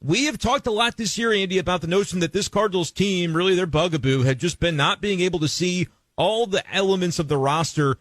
we have talked a lot this year, Andy, about the notion that this Cardinals team, really their bugaboo, had just been not being able to see all the elements of the roster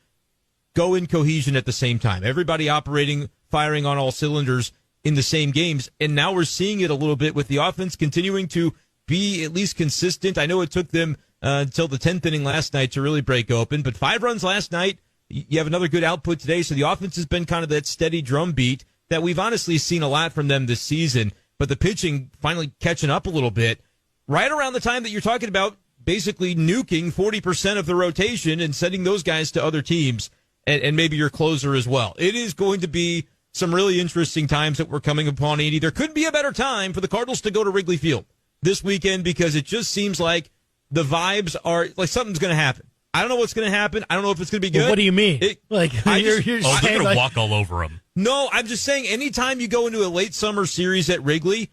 go in cohesion at the same time. Everybody operating, firing on all cylinders in the same games. And now we're seeing it a little bit with the offense continuing to be at least consistent. I know it took them until the 10th inning last night to really break open, but 5 runs last night. You have another good output today. So the offense has been kind of that steady drumbeat that we've honestly seen a lot from them this season. But the pitching finally catching up a little bit right around the time that you're talking about basically nuking 40% of the rotation and sending those guys to other teams and maybe your closer as well. It is going to be some really interesting times that we're coming upon, Andy. There couldn't be a better time for the Cardinals to go to Wrigley Field this weekend because it just seems like the vibes are like something's going to happen. I don't know what's going to happen. I don't know if it's going to be good. Well, what do you mean? You're they're going to walk all over them. No, I'm just saying anytime you go into a late summer series at Wrigley,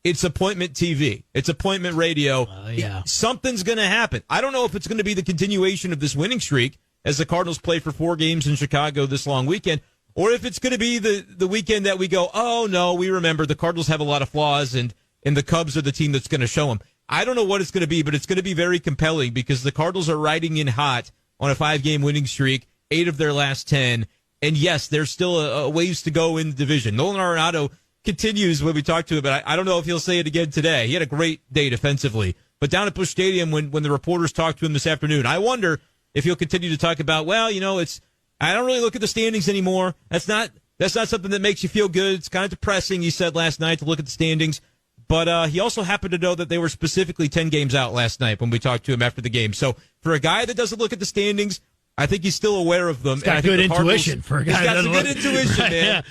it's appointment TV. It's appointment radio. Yeah. Something's going to happen. I don't know if it's going to be the continuation of this winning streak as the Cardinals play for 4 games in Chicago this long weekend, or if it's going to be the weekend that we go, oh, no, we remember the Cardinals have a lot of flaws and the Cubs are the team that's going to show them. I don't know what it's going to be, but it's going to be very compelling because the Cardinals are riding in hot on a 5-game winning streak, 8 of their last 10. And yes, there's still a ways to go in the division. Nolan Arenado continues when we talk to him, but I don't know if he'll say it again today. He had a great day defensively. But down at Busch Stadium, when the reporters talked to him this afternoon, I wonder if he'll continue to talk about, well, I don't really look at the standings anymore. That's not something that makes you feel good. It's kind of depressing, he said last night, to look at the standings. But he also happened to know that they were specifically 10 games out last night when we talked to him after the game. So for a guy that doesn't look at the standings, I think he's still aware of them. He's got good intuition for a guy. He's got some good intuition, man. Yeah.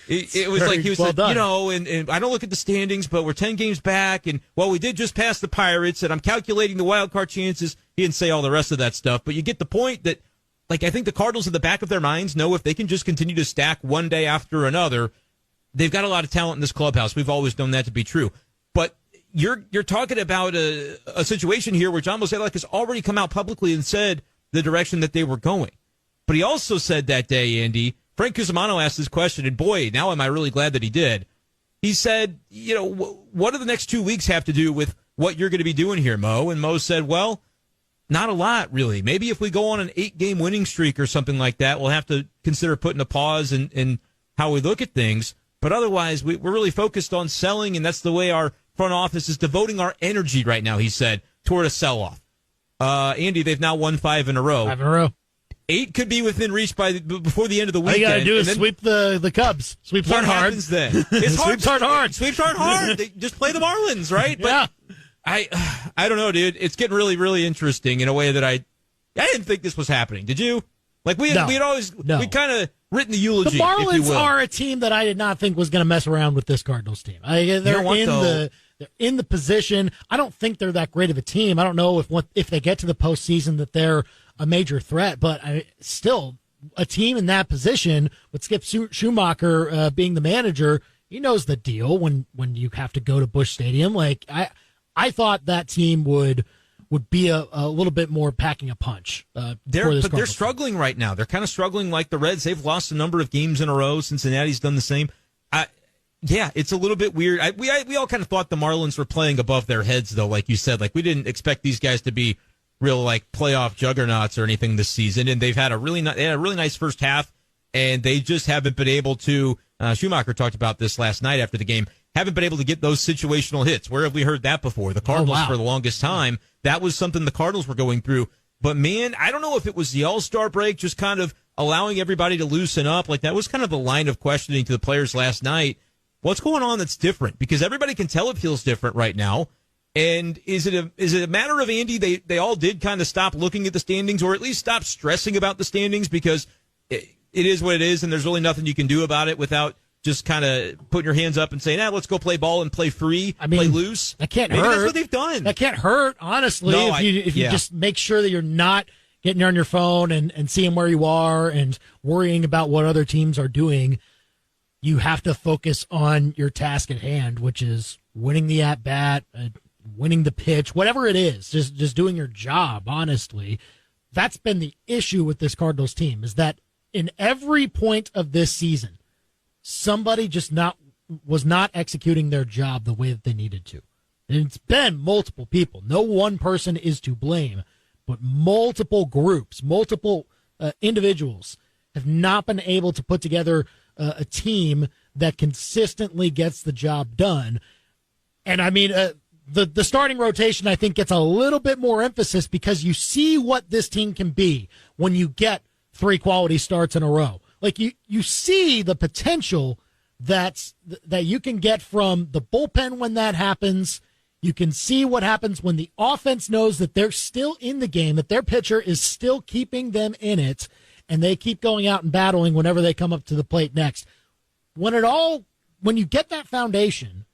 It was like he was well like, done. and I don't look at the standings, but we're 10 games back, and we did just pass the Pirates, and I'm calculating the wild card chances. He didn't say all the rest of that stuff, but you get the point that, like, I think the Cardinals in the back of their minds know if they can just continue to stack one day after another, they've got a lot of talent in this clubhouse. We've always known that to be true. But you're talking about a situation here where John Mozeliak has already come out publicly and said the direction that they were going. But he also said that day, Andy, Frank Cusimano asked this question, and boy, now am I really glad that he did. He said, what do the next 2 weeks have to do with what you're going to be doing here, Mo? And Mo said, well, not a lot, really. Maybe if we go on an 8-game winning streak or something like that, we'll have to consider putting a pause in how we look at things. But otherwise, we're really focused on selling, and that's the way our front office is devoting our energy right now, he said, toward a sell-off. Andy, they've now won 5 in a row. 5 in a row. 8 could be within reach before the end of the weekend. All you got to do is sweep the Cubs. Sweeps aren't hard. What happens then? It's hard. Sweeps aren't hard. Sweeps aren't hard. They just play the Marlins, right? Yeah. But I don't know, dude. It's getting really, really interesting in a way that I didn't think this was happening. Did you? Like we had always we kind of written the eulogy. The Marlins if you will. are a team that I did not think was going to mess around with this Cardinals team. They're in the position. I don't think they're that great of a team. I don't know if they get to the postseason that they're a major threat, but still a team in that position with Skip Schumacher being the manager, he knows the deal when you have to go to Busch Stadium. Like I thought that team would be a little bit more packing a punch. They're struggling right now. They're kind of struggling like the Reds. They've lost a number of games in a row. Cincinnati's done the same. Yeah, it's a little bit weird. We all kind of thought the Marlins were playing above their heads, though, like you said. Like, we didn't expect these guys to be real, like, playoff juggernauts or anything this season. And they've had a really nice first half, and they just haven't been able to. Schumacher talked about this last night after the game. Haven't been able to get those situational hits. Where have we heard that before? The Cardinals for the longest time. That was something the Cardinals were going through. But, man, I don't know if it was the All-Star break just kind of allowing everybody to loosen up. Like, that was kind of the line of questioning to the players last night. What's going on that's different? Because everybody can tell it feels different right now. And is it a matter of, Andy, they all did kind of stop looking at the standings, or at least stop stressing about the standings, because it is what it is, and there's really nothing you can do about it without just kind of putting your hands up and saying, let's go play ball and play free, play loose. That can't Maybe hurt. That's what they've done. That can't hurt, honestly, if you just make sure that you're not getting on your phone and seeing where you are and worrying about what other teams are doing. You have to focus on your task at hand, which is winning the at-bat, winning the pitch, whatever it is, just doing your job, honestly. That's been the issue with this Cardinals team, is that in every point of this season, somebody just was not executing their job the way that they needed to. And it's been multiple people. No one person is to blame, but multiple groups, multiple individuals have not been able to put together a team that consistently gets the job done. And I mean, the starting rotation, I think, gets a little bit more emphasis because you see what this team can be when you get 3 quality starts in a row. Like you see the potential that you can get from the bullpen when that happens. You can see what happens when the offense knows that they're still in the game, that their pitcher is still keeping them in it, and they keep going out and battling whenever they come up to the plate next. When you get that foundation,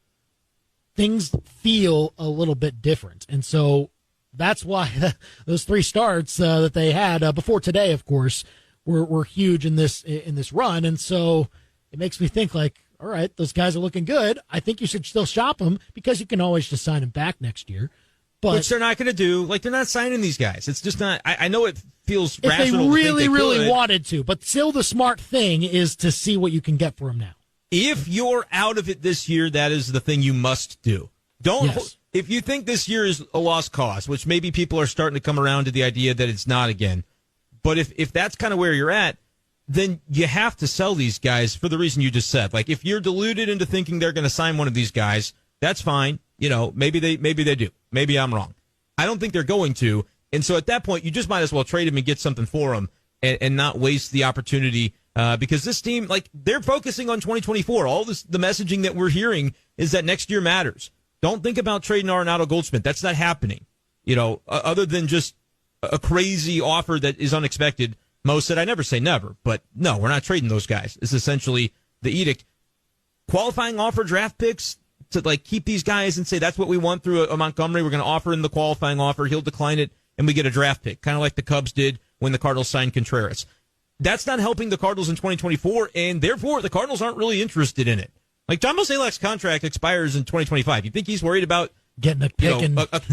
things feel a little bit different. And so that's why those 3 starts that they had before today, of course, were huge in this run. And so it makes me think, like, all right, those guys are looking good. I think you should still shop them because you can always just sign them back next year. But which they're not going to do. Like, they're not signing these guys. It's just not. I know it feels if rational. They really, to think they really wanted to. But still, the smart thing is to see what you can get for them now. If you're out of it this year, that is the thing you must do. If you think this year is a lost cause, which maybe people are starting to come around to the idea that it's not again. But if that's kind of where you're at, then you have to sell these guys for the reason you just said. Like, if you're deluded into thinking they're going to sign one of these guys, that's fine. You know, maybe they do. Maybe I'm wrong. I don't think they're going to. And so at that point, you just might as well trade him and get something for him and not waste the opportunity because this team, like, they're focusing on 2024. All this, the messaging that we're hearing is that next year matters. Don't think about trading Arenado Goldschmidt. That's not happening. You know, other than just a crazy offer that is unexpected. Mo said, I never say never, but no, we're not trading those guys. It's essentially the edict. Qualifying offer draft picks to, like, keep these guys and say that's what we want through a Montgomery. We're going to offer him the qualifying offer. He'll decline it, and we get a draft pick, kind of like the Cubs did when the Cardinals signed Contreras. That's not helping the Cardinals in 2024, and therefore the Cardinals aren't really interested in it. Like, John Mozeliak's contract expires in 2025. You think he's worried about getting a pick,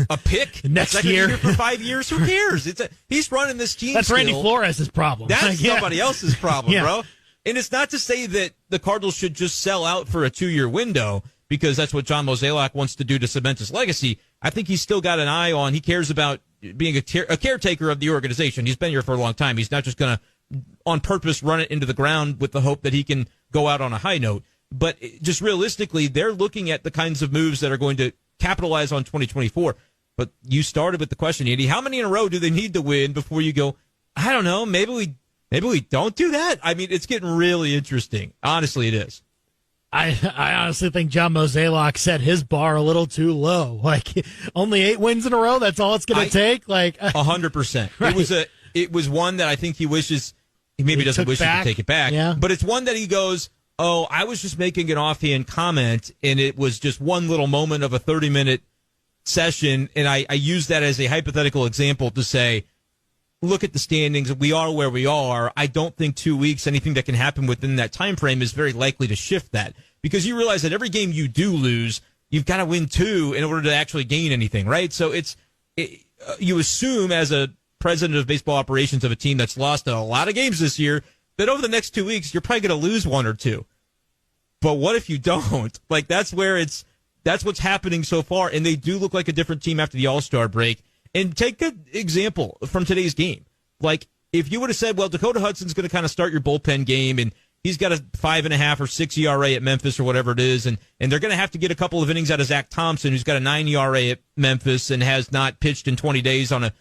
a pick next year for 5 years? Who cares? He's running this team. That's still. Randy Flores' problem. That's somebody else's problem, bro. And it's not to say that the Cardinals should just sell out for a 2-year window because that's what John Mozeliak wants to do to cement his legacy. I think he's still got an eye on. He cares about being a caretaker of the organization. He's been here for a long time. He's not just going to, on purpose, run it into the ground with the hope that he can go out on a high note. But just realistically, they're looking at the kinds of moves that are going to capitalize on 2024. But you started with the question, Andy, how many in a row do they need to win before you go, I don't know, maybe we don't do that? I mean, it's getting really interesting. Honestly, it is. I honestly think John Mozeliak set his bar a little too low. Like, only 8 wins in a row, that's all it's going to take? Like 100%. Right. It was one that I think he wishes, he maybe doesn't wish he could take it back. Yeah. But it's one that he goes, oh, I was just making an offhand comment, and it was just one little moment of a 30-minute session, and I use that as a hypothetical example to say, look at the standings. We are where we are. I don't think 2 weeks, anything that can happen within that time frame is very likely to shift that, because you realize that every game you do lose, you've got to win 2 in order to actually gain anything, right? So you assume as a president of baseball operations of a team that's lost a lot of games this year that over the next 2 weeks, you're probably going to lose 1 or 2. But what if you don't? Like, that's what's happening so far. And they do look like a different team after the All-Star break. And take an example from today's game. Like, if you would have said, well, Dakota Hudson's going to kind of start your bullpen game, and he's got a 5.5 or 6 ERA at Memphis or whatever it is, and they're going to have to get a couple of innings out of Zach Thompson, who's got a 9 ERA at Memphis and has not pitched in 20 days on a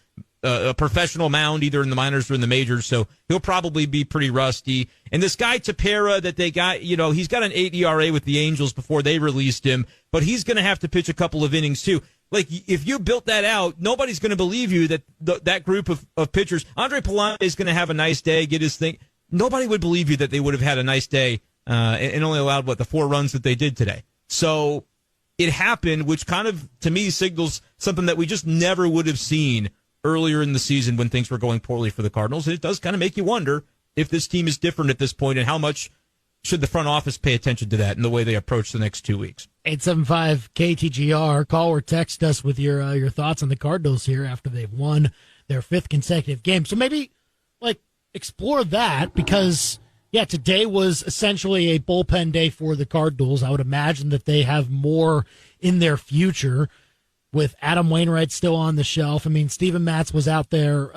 professional mound, either in the minors or in the majors, so he'll probably be pretty rusty. And this guy Tepera that they got, he's got an 8 ERA with the Angels before they released him, but he's going to have to pitch a couple of innings too. Like, if you built that out, nobody's going to believe you that that group of pitchers, Andre Pallante is going to have a nice day, get his thing. Nobody would believe you that they would have had a nice day and only allowed, the 4 runs that they did today. So it happened, which kind of, to me, signals something that we just never would have seen earlier in the season when things were going poorly for the Cardinals. And it does kind of make you wonder if this team is different at this point and how much should the front office pay attention to that in the way they approach the next 2 weeks. 875 KTGR. Call or text us with your thoughts on the Cardinals here after they've won their 5th consecutive game. So maybe, explore that, because Yeah, today was essentially a bullpen day for the Cardinals. I would imagine that they have more in their future with Adam Wainwright still on the shelf. I mean, Steven Matz was out there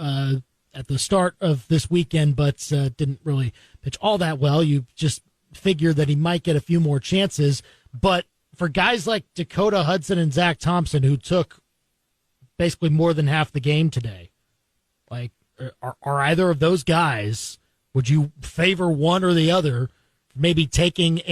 at the start of this weekend, but didn't really pitch all that well. You just figure that he might get a few more chances. But for guys like Dakota Hudson and Zach Thompson, who took basically more than half the game today, like, are either of those guys, would you favor one or the other, maybe taking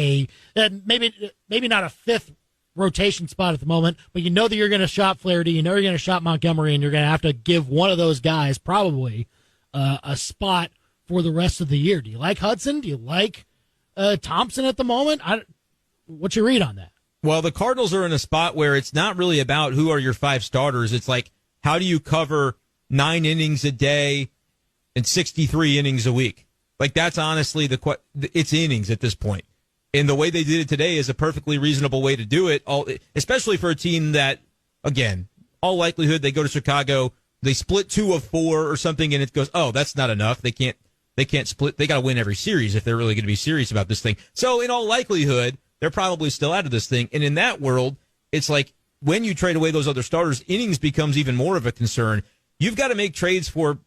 maybe not a fifth rotation spot at the moment, but you know that you're going to shop Flaherty, you know you're going to shop Montgomery, and you're going to have to give one of those guys probably a spot for the rest of the year? Do you like Hudson? Do you like Thompson at the moment? What's your read on that? Well, the Cardinals are in a spot where it's not really about who are your 5 starters. It's like, how do you cover 9 innings a day and 63 innings a week? Like, that's honestly it's innings at this point. And the way they did it today is a perfectly reasonable way to do it, especially for a team that, again, all likelihood they go to Chicago, they split 2 of 4 or something, and it goes, oh, that's not enough. They can't split. They got to win every series if they're really going to be serious about this thing. So in all likelihood, they're probably still out of this thing. And in that world, it's like when you trade away those other starters, innings becomes even more of a concern. You've got to make trades for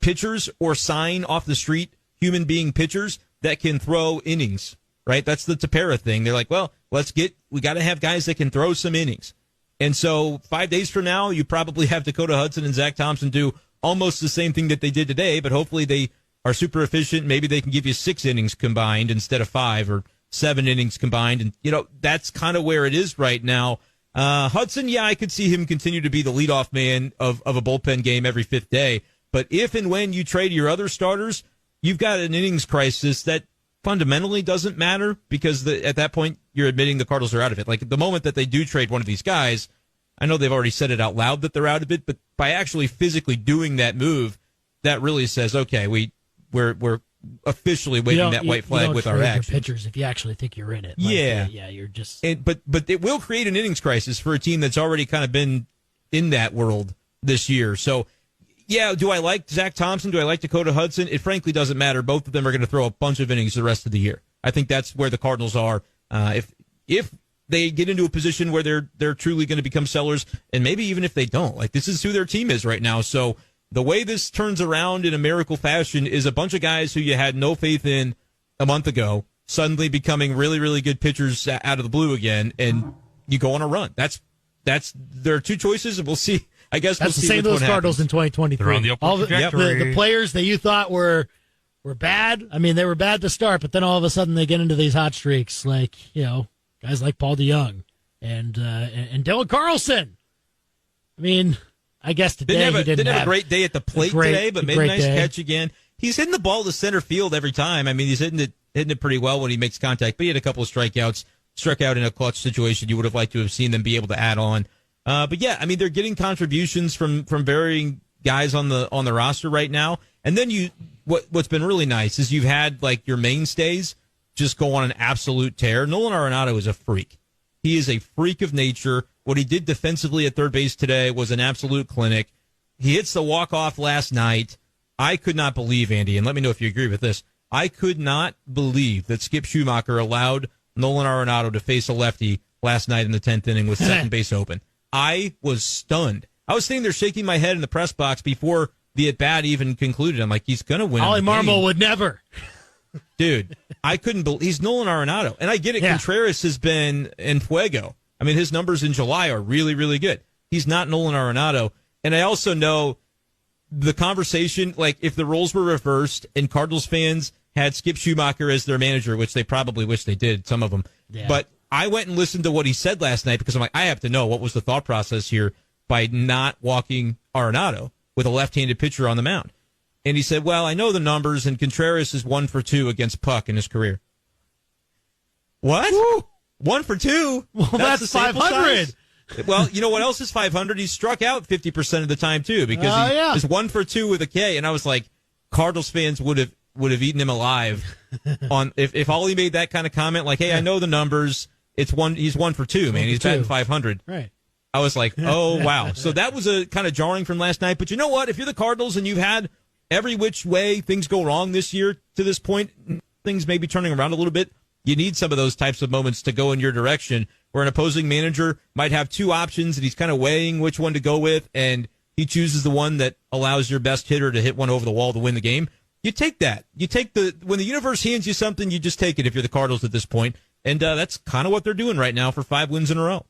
pitchers or sign off the street human being pitchers that can throw innings, right? That's the Tepera thing. They're like, well, we got to have guys that can throw some innings. And so 5 days from now, you probably have Dakota Hudson and Zach Thompson do almost the same thing that they did today, but hopefully they are super efficient. Maybe they can give you 6 innings combined instead of 5 or 7 innings combined. And, that's kind of where it is right now. Hudson, yeah, I could see him continue to be the leadoff man of a bullpen game every 5th day. But if and when you trade your other starters, you've got an innings crisis that fundamentally doesn't matter because at that point you're admitting the Cardinals are out of it. Like, the moment that they do trade one of these guys, I know they've already said it out loud that they're out of it, but by actually physically doing that move, that really says, okay, we're officially waving that white flag with our actions. Pitchers, if you actually think you're in it, you're just. But it will create an innings crisis for a team that's already kind of been in that world this year. So. Yeah, do I like Zach Thompson? Do I like Dakota Hudson? It frankly doesn't matter. Both of them are going to throw a bunch of innings the rest of the year. I think that's where the Cardinals are. If they get into a position where they're truly going to become sellers, and maybe even if they don't, like, this is who their team is right now. So the way this turns around in a miracle fashion is a bunch of guys who you had no faith in a month ago suddenly becoming really, really good pitchers out of the blue again, and you go on a run. There are 2 choices, and we'll see. I guess that's we'll the same with those Cardinals in 2023. They're on the upward trajectory. The players that you thought were bad. I mean, they were bad to start, but then all of a sudden they get into these hot streaks, like guys like Paul DeYoung and Dylan Carlson. I mean, I guess today he didn't have a great day at the plate today, but made a nice catch again. He's hitting the ball to center field every time. I mean, he's hitting it pretty well when he makes contact. But he had a couple of strikeouts, struck out in a clutch situation. You would have liked to have seen them be able to add on. But yeah, I mean, they're getting contributions from varying guys on the roster right now. And then what's been really nice is you've had like your mainstays just go on an absolute tear. Nolan Arenado is a freak. He is a freak of nature. What he did defensively at third base today was an absolute clinic. He hits the walk-off last night. I could not believe, Andy, and let me know if you agree with this, I could not believe that Skip Schumacher allowed Nolan Arenado to face a lefty last night in the 10th inning with second base open. I was stunned. I was sitting there shaking my head in the press box before the at-bat even concluded. I'm like, he's going to win. Ollie Marmol would never. Dude, I couldn't believe he's Nolan Arenado. And I get it. Yeah. Contreras has been en fuego. I mean, his numbers in July are really, really good. He's not Nolan Arenado. And I also know the conversation, like if the roles were reversed and Cardinals fans had Skip Schumacher as their manager, which they probably wish they did, some of them. Yeah. But I went and listened to what he said last night because I'm like, I have to know what was the thought process here by not walking Arenado with a left-handed pitcher on the mound. And he said, well, I know the numbers, and Contreras is 1 for 2 against Puck in his career. What? Woo! 1 for 2? Well, that's 500. Well, you know what else is 500? He struck out 50% of the time, too, because he is 1 for 2 with a K. And I was like, Cardinals fans would have eaten him alive on if Ollie made that kind of comment, like, hey, I know the numbers. He's 1 for 2, man. He's batting 500. Right. I was like, oh, wow. So that was a kind of jarring from last night. But you know what? If you're the Cardinals and you've had every which way things go wrong this year to this point, things maybe turning around a little bit, you need some of those types of moments to go in your direction, where an opposing manager might have two options and he's kind of weighing which one to go with, and he chooses the one that allows your best hitter to hit one over the wall to win the game. You take that. You take when the universe hands you something, you just take it if you're the Cardinals at this point. And that's kind of what they're doing right now for 5 wins in a row.